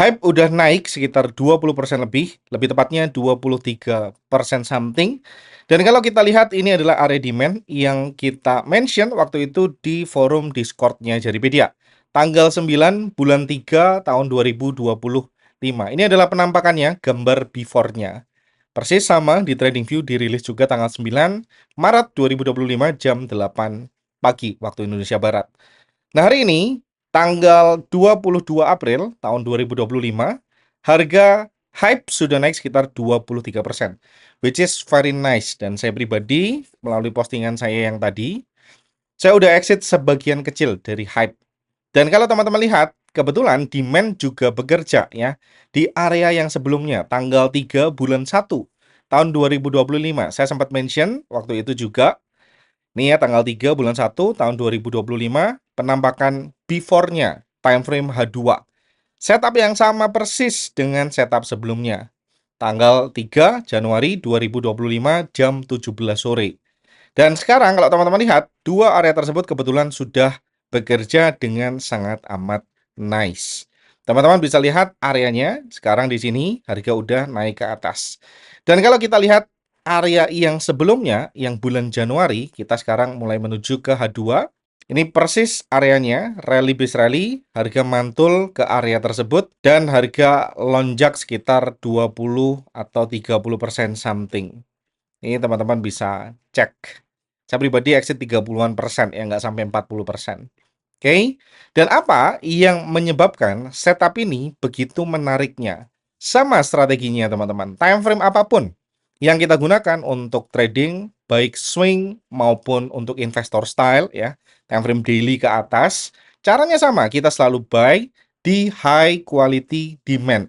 Hype udah naik sekitar 20% lebih tepatnya 23% something. Dan kalau kita lihat ini adalah area demand yang kita mention waktu itu di forum Discord-nya Jaripedia. Tanggal 9 bulan 3 tahun 2025. Ini adalah penampakannya, gambar before-nya. Persis sama di TradingView dirilis juga tanggal 9 Maret 2025 jam 8 pagi waktu Indonesia Barat. Nah, hari ini tanggal 22 April tahun 2025, harga HYPE sudah naik sekitar 23%, which is very nice. Dan saya pribadi, melalui postingan saya yang tadi, saya udah exit sebagian kecil dari HYPE. Dan kalau teman-teman lihat, kebetulan demand juga bekerja ya di area yang sebelumnya, tanggal 3 bulan 1 tahun 2025. Saya sempat mention waktu itu juga, nih ya tanggal 3 bulan 1 tahun 2025, penampakan before-nya, time frame H2. Setup yang sama persis dengan setup sebelumnya. Tanggal 3 Januari 2025 jam 17 sore. Dan sekarang kalau teman-teman lihat, dua area tersebut kebetulan sudah bekerja dengan sangat amat nice. Teman-teman bisa lihat areanya sekarang di sini harga udah naik ke atas. Dan kalau kita lihat area yang sebelumnya, yang bulan Januari, kita sekarang mulai menuju ke H2. Ini persis areanya, rally base rally, harga mantul ke area tersebut, dan harga lonjak sekitar 20 atau 30% something. Ini teman-teman bisa cek. Saya pribadi exit 30-an%, ya nggak sampai 40%. Oke, dan apa yang menyebabkan setup ini begitu menariknya? Sama strateginya teman-teman, time frame apapun yang kita gunakan untuk trading, baik swing maupun untuk investor style ya, time frame daily ke atas, caranya sama, kita selalu buy di high quality demand.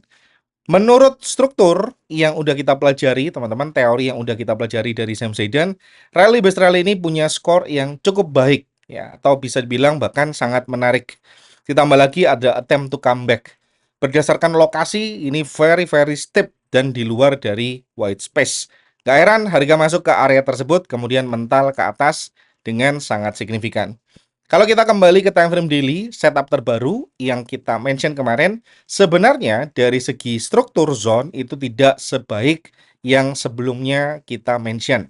Menurut struktur yang udah kita pelajari, teman-teman, teori yang udah kita pelajari dari Sam Zaidan, rally based rally ini punya skor yang cukup baik, ya, atau bisa dibilang bahkan sangat menarik. Ditambah lagi ada attempt to comeback. Berdasarkan lokasi, ini very steep dan di luar dari white space. Gak heran harga masuk ke area tersebut, kemudian mental ke atas dengan sangat signifikan. Kalau kita kembali ke time frame daily, setup terbaru yang kita mention kemarin, sebenarnya dari segi struktur zone itu tidak sebaik yang sebelumnya kita mention.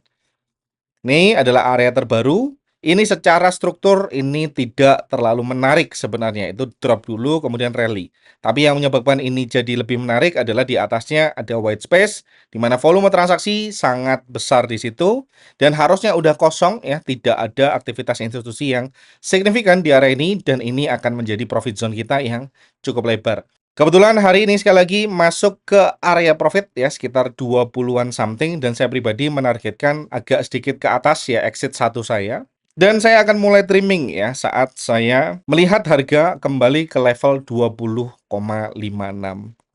Ini adalah area terbaru. Ini secara struktur ini tidak terlalu menarik sebenarnya. Itu drop dulu kemudian rally. Tapi yang menyebabkan ini jadi lebih menarik adalah di atasnya ada white space di mana volume transaksi sangat besar di situ dan harusnya udah kosong ya, tidak ada aktivitas institusi yang signifikan di area ini dan ini akan menjadi profit zone kita yang cukup lebar. Kebetulan hari ini sekali lagi masuk ke area profit ya sekitar 20-an something dan saya pribadi menargetkan agak sedikit ke atas ya exit satu saya. Dan saya akan mulai trimming ya saat saya melihat harga kembali ke level 20,56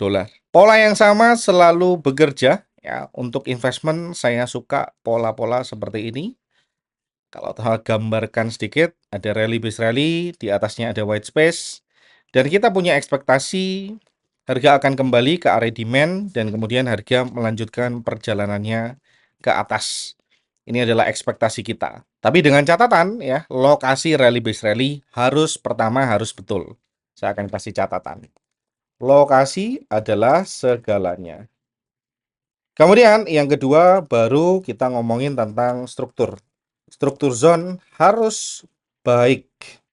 dolar. Pola yang sama selalu bekerja ya untuk investment, saya suka pola-pola seperti ini. Kalau saya gambarkan sedikit, ada rally base rally, di atasnya ada white space. Dan kita punya ekspektasi harga akan kembali ke area demand dan kemudian harga melanjutkan perjalanannya ke atas. Ini adalah ekspektasi kita. Tapi dengan catatan ya, lokasi rally base rally pertama harus betul. Saya akan kasih catatan. Lokasi adalah segalanya. Kemudian yang kedua baru kita ngomongin tentang struktur. Struktur zone harus baik.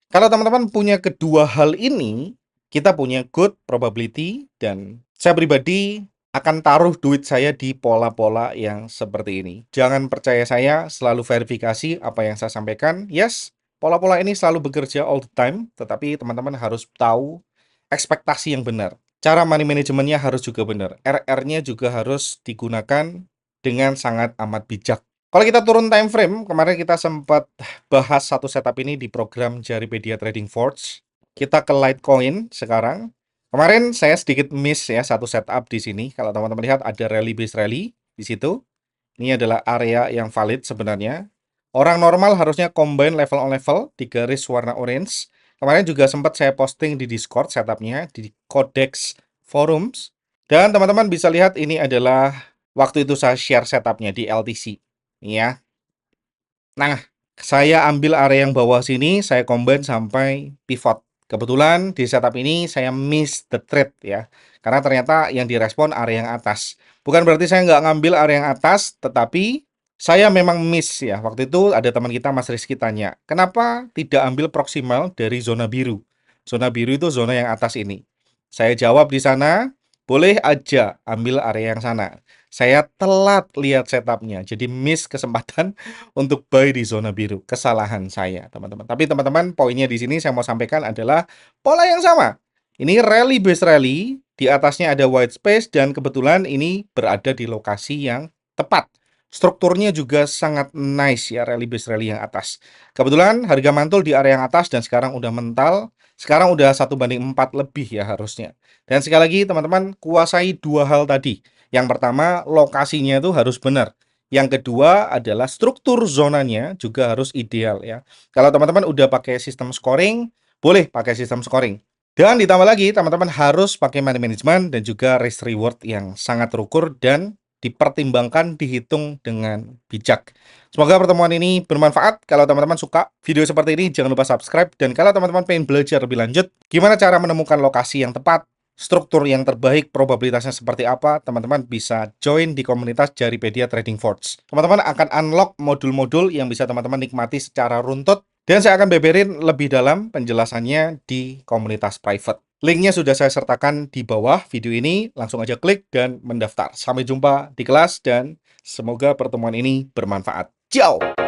Kalau teman-teman punya kedua hal ini, kita punya good probability dan saya pribadi akan taruh duit saya di pola-pola yang seperti ini. Jangan percaya saya, selalu verifikasi apa yang saya sampaikan. Yes, pola-pola ini selalu bekerja all the time, tetapi teman-teman harus tahu ekspektasi yang benar. Cara money manajemennya harus juga benar. RR-nya juga harus digunakan dengan sangat amat bijak. Kalau kita turun time frame, kemarin kita sempat bahas satu setup ini di program Jaripedia Trading Forge. Kita ke Litecoin sekarang. Kemarin saya sedikit miss ya satu setup di sini. Kalau teman-teman lihat ada rally base rally di situ. Ini adalah area yang valid sebenarnya. Orang normal harusnya combine level on level di garis warna orange. Kemarin juga sempat saya posting di Discord setupnya di Codex Forums. Dan teman-teman bisa lihat ini adalah waktu itu saya share setupnya di LTC. Ya. Nah, saya ambil area yang bawah sini, saya combine sampai pivot Kebetulan di setup ini saya miss the trade ya, karena ternyata yang direspon area yang atas. Bukan berarti saya nggak ngambil area yang atas, tetapi saya memang miss ya. Waktu itu ada teman kita, Mas Rizky tanya, kenapa tidak ambil proximal dari zona biru? Zona biru itu zona yang atas ini. Saya jawab di sana, boleh aja ambil area yang sana. Saya telat lihat setupnya, jadi miss kesempatan untuk buy di zona biru. Kesalahan saya, teman-teman. Tapi teman-teman, poinnya di sini saya mau sampaikan adalah pola yang sama. Ini rally base rally, di atasnya ada white space, dan kebetulan ini berada di lokasi yang tepat. Strukturnya juga sangat nice ya, rally base rally yang atas. Kebetulan harga mantul di area yang atas dan sekarang udah mental. Sekarang udah 1/4 lebih ya harusnya. Dan sekali lagi teman-teman, kuasai dua hal tadi. Yang pertama, lokasinya itu harus benar. Yang kedua adalah struktur zonanya juga harus ideal ya. Kalau teman-teman udah pakai sistem scoring, boleh pakai sistem scoring. Dan ditambah lagi, teman-teman harus pakai money management dan juga risk reward yang sangat terukur dan dipertimbangkan, dihitung dengan bijak. Semoga pertemuan ini bermanfaat. Kalau teman-teman suka video seperti ini, jangan lupa subscribe. Dan kalau teman-teman pengen belajar lebih lanjut, gimana cara menemukan lokasi yang tepat, struktur yang terbaik, probabilitasnya seperti apa, teman-teman bisa join di komunitas Jaripedia Trading Forge. Teman-teman akan unlock modul-modul yang bisa teman-teman nikmati secara runtut, dan saya akan beberin lebih dalam penjelasannya di komunitas private. Linknya sudah saya sertakan di bawah video ini, langsung aja klik dan mendaftar. Sampai jumpa di kelas dan semoga pertemuan ini bermanfaat. Ciao!